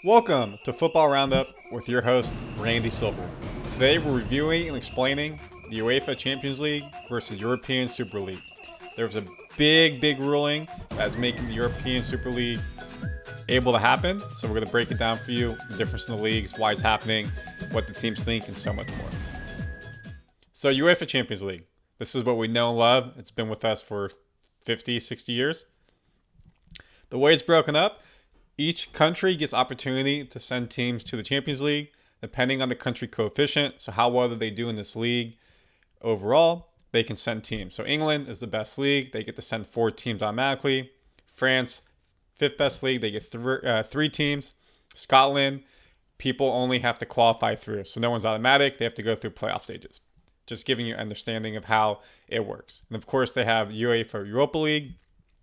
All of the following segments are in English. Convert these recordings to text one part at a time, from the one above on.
Welcome to Football Roundup with your host, Randy Silver. Today we're reviewing and explaining the UEFA Champions League versus European Super League. There was a big ruling that's making the European Super League able to happen, so we're going to break it down for you, the difference in the leagues, why it's happening, what the teams think, and so much more. So UEFA Champions League. This is what we know and love. It's been with us for 50, 60 years. The way it's broken up, each country gets opportunity to send teams to the Champions League depending on the country coefficient. So how well do they do in this league overall? They can send teams. So England is the best league. They get to send 4 teams automatically. France, 5th best league. They get 3 teams. Scotland, people only have to qualify through. So no one's automatic. They have to go through playoff stages. Just giving you an understanding of how it works. And of course, they have UEFA Europa League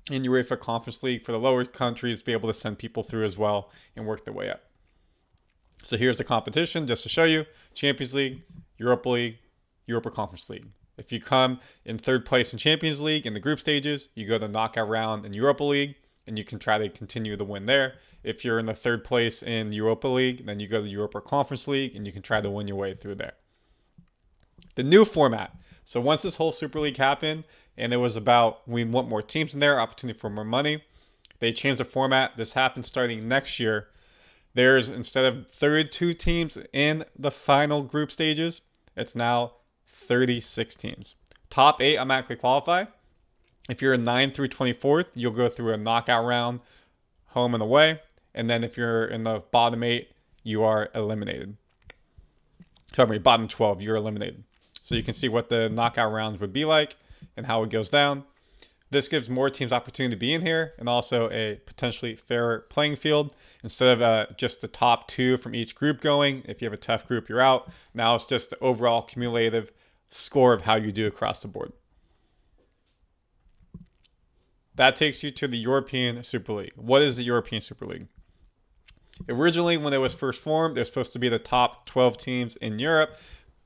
and UEFA Conference League for the lower countries to be able to send people through as well and work their way up. So here's the competition just to show you. Champions League, Europa League, Europa Conference League. If you come in 3rd place in Champions League in the group stages, you go to the knockout round in Europa League and you can try to continue the win there. If you're in the 3rd place in Europa League, then you go to the Europa Conference League and you can try to win your way through there. The new format. So once this whole Super League happened, and it was about we want more teams in there, opportunity for more money, they changed the format. This happens starting next year. There's, instead of 32 teams in the final group stages, it's now 36 teams. Top 8 automatically qualify. If you're in 9 through 24th, you'll go through a knockout round, home and away. And then if you're in the bottom 8, you are eliminated. Bottom 12, you're eliminated. So you can see what the knockout rounds would be like and how it goes down. This gives more teams opportunity to be in here and also a potentially fairer playing field. Instead of just the top 2 from each group going, if you have a tough group, you're out. Now it's just the overall cumulative score of how you do across the board. That takes you to the European Super League. What is the European Super League? Originally, when it was first formed, they're supposed to be the top 12 teams in Europe.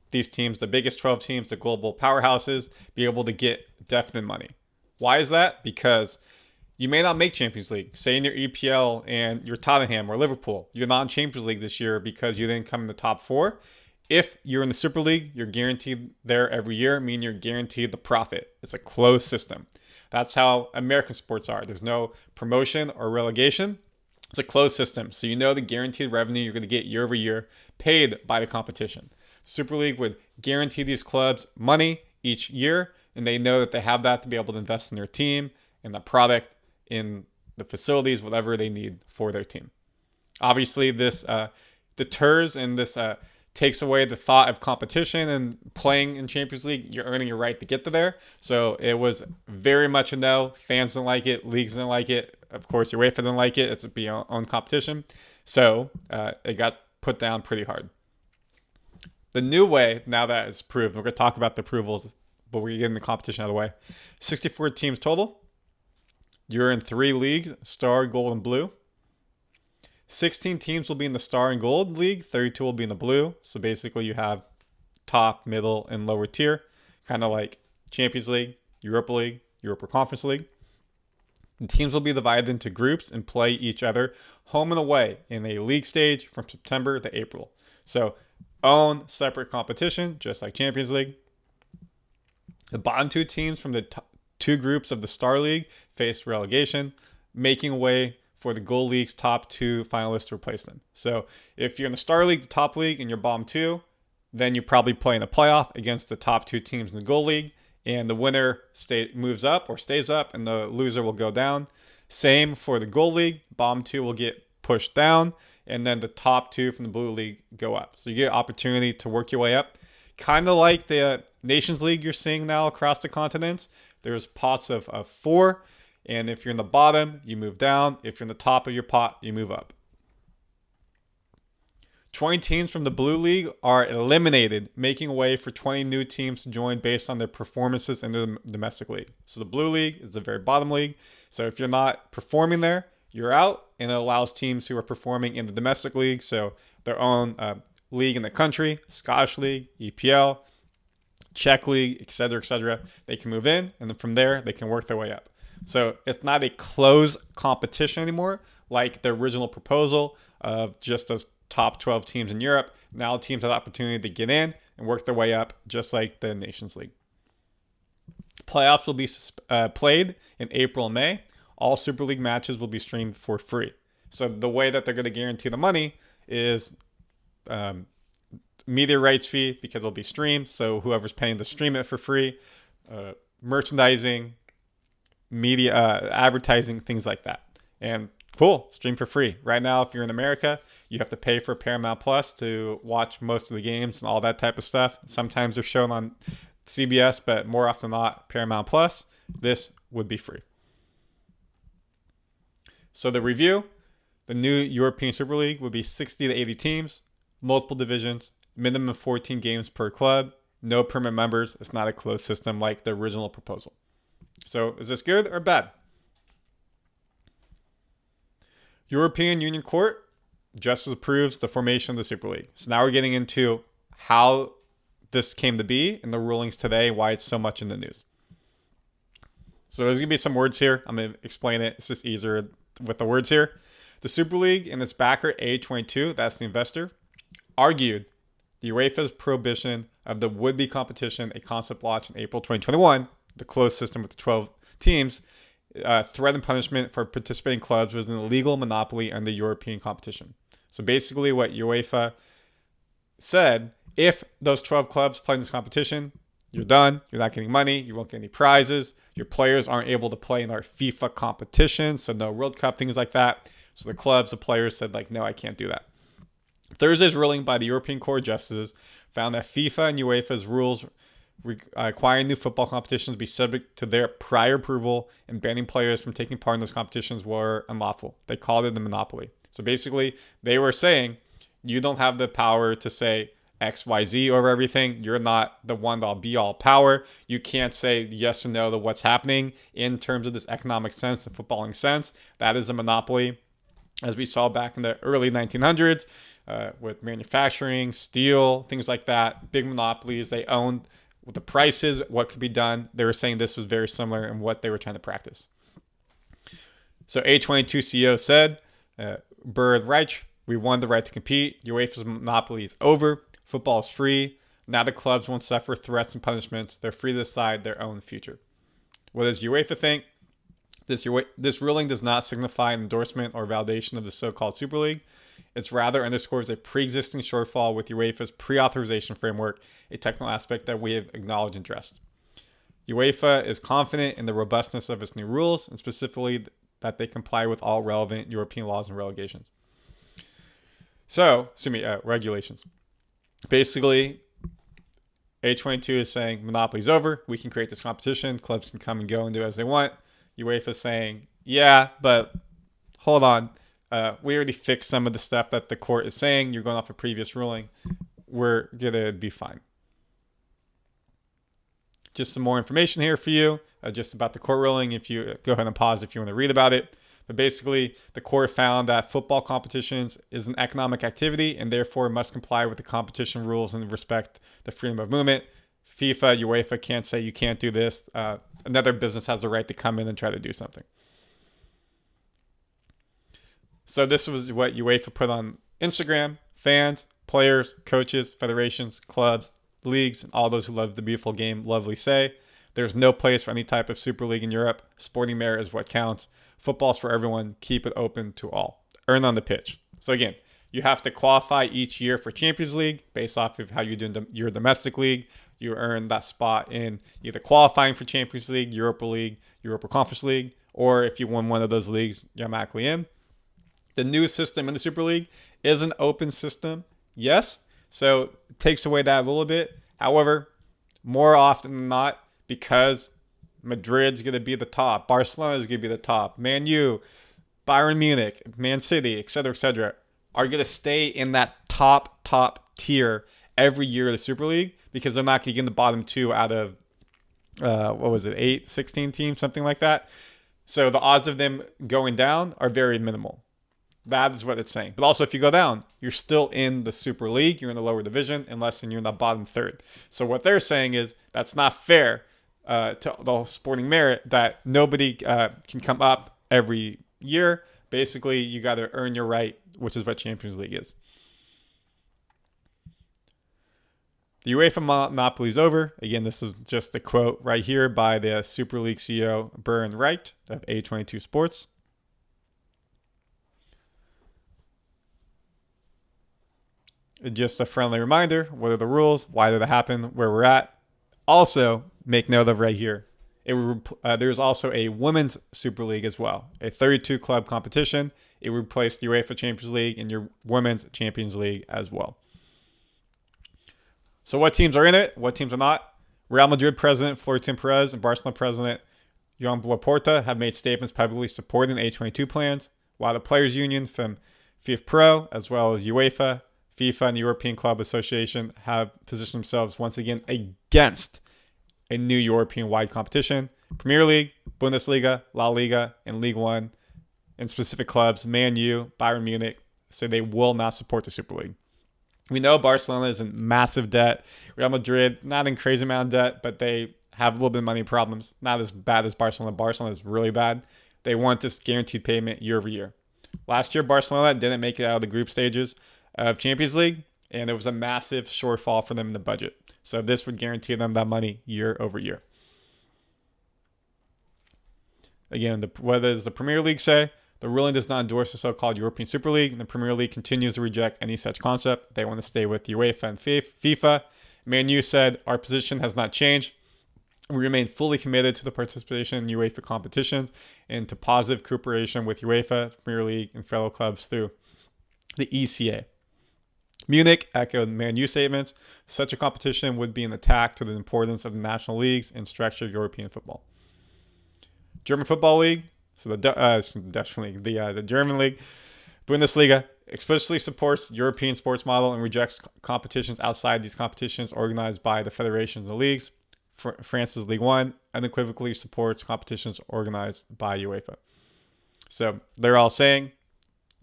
These teams, the biggest 12 teams, the global powerhouses, be able to get definite money. Why is that? Because you may not make Champions League. Say in your EPL and you're Tottenham or Liverpool, you're not in Champions League this year because you didn't come in the top 4. If you're in the Super League, you're guaranteed there every year, meaning you're guaranteed the profit. It's a closed system. That's how American sports are. There's no promotion or relegation. It's a closed system. So you know the guaranteed revenue you're going to get year over year paid by the competition. Super League would guarantee these clubs money each year, and they know that they have that to be able to invest in their team, in the product, in the facilities, whatever they need for their team. Obviously, this deters and this takes away the thought of competition and playing in Champions League. You're earning your right to get to there. So it was very much a no. Fans didn't like it. Leagues didn't like it. Of course, UEFA didn't like it. It's a own competition. So it got put down pretty hard. The new way, now that it's approved, we're going to talk about the approvals, but we're getting the competition out of the way. 64 teams total. You're in 3 leagues, Star, Gold, and Blue. 16 teams will be in the Star and Gold League. 32 will be in the Blue. So basically you have top, middle, and lower tier. Kind of like Champions League, Europa League, Europa Conference League. And teams will be divided into groups and play each other home and away in a league stage from September to April. So own separate competition, just like Champions League. The bottom 2 teams from the 2 groups of the Star League face relegation, making way for the Gold League's top 2 finalists to replace them. So if you're in the Star League, the top league, and you're bottom 2, then you probably play in a playoff against the top 2 teams in the Gold League, and the winner moves up or stays up, and the loser will go down. Same for the Gold League. Bottom 2 will get pushed down, and then the top 2 from the Blue League go up. So you get opportunity to work your way up. Kind of like the Nations League you're seeing now across the continents. There's pots of 4, and if you're in the bottom, you move down. If you're in the top of your pot, you move up. 20 teams from the Blue League are eliminated, making way for 20 new teams to join based on their performances in the domestic league. So the Blue League is the very bottom league. So if you're not performing there, you're out, and it allows teams who are performing in the domestic league, so their own league in the country, Scottish League, EPL, Czech League, etc., they can move in, and then from there, they can work their way up. So it's not a closed competition anymore, like the original proposal of just those top 12 teams in Europe. Now teams have the opportunity to get in and work their way up, just like the Nations League. Playoffs will be played in April and May. All Super League matches will be streamed for free. So the way that they're going to guarantee the money is media rights fee, because it'll be streamed. So whoever's paying to stream it for free, merchandising, media, advertising, things like that. And cool, stream for free. Right now, if you're in America, you have to pay for Paramount Plus to watch most of the games and all that type of stuff. Sometimes they're shown on CBS, but more often than not, Paramount Plus. This would be free. So the review, the new European Super League would be 60 to 80 teams, multiple divisions, minimum 14 games per club, no permanent members. It's not a closed system like the original proposal. So is this good or bad? European Union Court just approves the formation of the Super League. So now we're getting into how this came to be and the rulings today, why it's so much in the news. So there's going to be some words here. I'm going to explain it. It's just easier with the words here. The Super League and its backer, A22, that's the investor, argued the UEFA's prohibition of the would-be competition, a concept launched in April 2021, the closed system with the 12 teams, threat and punishment for participating clubs was an illegal monopoly on the European competition. So basically what UEFA said, if those 12 clubs play in this competition, you're done. You're not getting money. You won't get any prizes. Your players aren't able to play in our FIFA competition, so no World Cup, things like that. So the clubs, the players said, like, no, I can't do that. Thursday's ruling by the European Court of Justice found that FIFA and UEFA's rules requiring new football competitions be subject to their prior approval and banning players from taking part in those competitions were unlawful. They called it a monopoly. So basically, they were saying, you don't have the power to say XYZ over everything. You're not the one that'll be all power. You can't say yes or no to what's happening in terms of this economic sense and footballing sense. That is a monopoly. As we saw back in the early 1900s with manufacturing, steel, things like that, big monopolies. They owned the prices, what could be done. They were saying this was very similar in what they were trying to practice. So A22 CEO said, Bernd Reich, we won the right to compete. UEFA's monopoly is over. Football is free. Now the clubs won't suffer threats and punishments. They're free to decide their own future. What does UEFA think? This ruling does not signify an endorsement or validation of the so-called Super League. It's rather underscores a pre-existing shortfall with UEFA's pre-authorization framework, a technical aspect that we have acknowledged and addressed. UEFA is confident in the robustness of its new rules, and specifically that they comply with all relevant European laws and regulations. Regulations. Basically, A22 is saying monopoly's over. We can create this competition. Clubs can come and go and do as they want. UEFA is saying, yeah, but hold on. We already fixed some of the stuff that the court is saying. You're going off a previous ruling. We're going to be fine. Just some more information here for you, just about the court ruling. If you go ahead and pause if you want to read about it. But basically, the court found that football competitions is an economic activity and therefore must comply with the competition rules and respect the freedom of movement. FIFA, UEFA can't say you can't do this. Another business has the right to come in and try to do something. So this was what UEFA put on Instagram. Fans, players, coaches, federations, clubs, leagues, and all those who love the beautiful game lovely say, there's no place for any type of Super League in Europe. Sporting merit is what counts. Football's for everyone. Keep it open to all. Earn on the pitch. So again, you have to qualify each year for Champions League based off of how you do in your domestic league. You earn that spot in either qualifying for Champions League, Europa Conference League, or if you won one of those leagues, you're automatically in. The new system in the Super League is an open system, yes. So it takes away that a little bit. However, more often than not, because Madrid's going to be the top, Barcelona is going to be the top, Man U, Bayern Munich, Man City, etc., are going to stay in that top tier every year of the Super League because they're not going to get in the bottom two out of, 16 teams, something like that. So the odds of them going down are very minimal. That is what it's saying. But also, if you go down, you're still in the Super League. You're in the lower division unless you're in the bottom third. So what they're saying is that's not fair to the sporting merit that nobody can come up every year. Basically, you got to earn your right, which is what Champions League is. The UEFA monopoly is over. Again, this is just a quote right here by the Super League CEO Bernd Wright of A22 Sports. Just a friendly reminder, what are the rules? Why did it happen? Where we're at? Also, make note of right here. There's also a Women's Super League as well, a 32-club competition. It replaced UEFA Champions League and your Women's Champions League as well. So what teams are in it? What teams are not? Real Madrid president Florentino Perez and Barcelona president Joan Laporta have made statements publicly supporting the A22 plans, while the players' union from FIFA Pro, as well as UEFA, FIFA, and the European Club Association have positioned themselves once again against a new European-wide competition. Premier League, Bundesliga, La Liga, and League One, and specific clubs, Man U, Bayern Munich, say they will not support the Super League. We know Barcelona is in massive debt. Real Madrid, not in crazy amount of debt, but they have a little bit of money problems. Not as bad as Barcelona. Barcelona is really bad. They want this guaranteed payment year over year. Last year, Barcelona didn't make it out of the group stages of Champions League, and it was a massive shortfall for them in the budget. So this would guarantee them that money year over year. Again, what does the Premier League say? The ruling does not endorse the so-called European Super League, and the Premier League continues to reject any such concept. They want to stay with UEFA and FIFA. Man U said, our position has not changed. We remain fully committed to the participation in UEFA competitions and to positive cooperation with UEFA, Premier League, and fellow clubs through the ECA. Munich echoed Man U statements. Such a competition would be an attack to the importance of the national leagues and structured European football. German Football League, so the German League, Bundesliga, explicitly supports the European sports model and rejects competitions outside these competitions organized by the federations and leagues. France's League One unequivocally supports competitions organized by UEFA. So they're all saying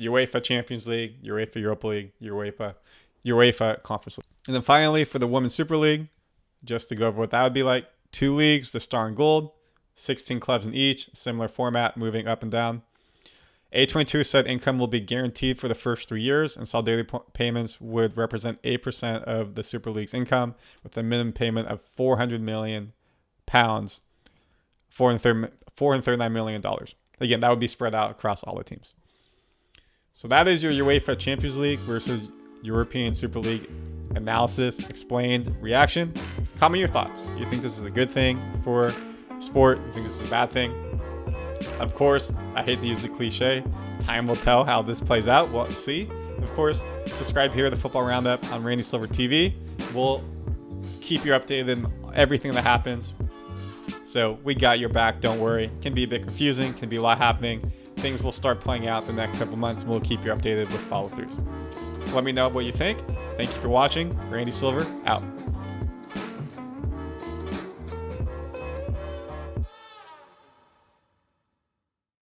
UEFA Champions League, UEFA Europa League, UEFA Conference League. And then finally, for the Women's Super League, just to go over what that would be like, 2 leagues, the Star and Gold, 16 clubs in each, similar format, moving up and down. A22 said income will be guaranteed for the first 3 years, and solidarity payments would represent 8% of the Super League's income, with a minimum payment of £400 million, $439 million. Again, that would be spread out across all the teams. So that is your UEFA Champions League versus European Super League analysis, explained, reaction. Comment your thoughts. Do you think this is a good thing for sport? Do you think this is a bad thing? Of course, I hate to use the cliche. Time will tell how this plays out. We'll see. Of course, subscribe here to the Futbol Round-Up on Randy Silver TV. We'll keep you updated on everything that happens. So we got your back. Don't worry. It can be a bit confusing. Can be a lot happening. Things will start playing out the next couple months, and we'll keep you updated with follow-throughs. Let me know what you think. Thank you for watching. Randy Silver, out.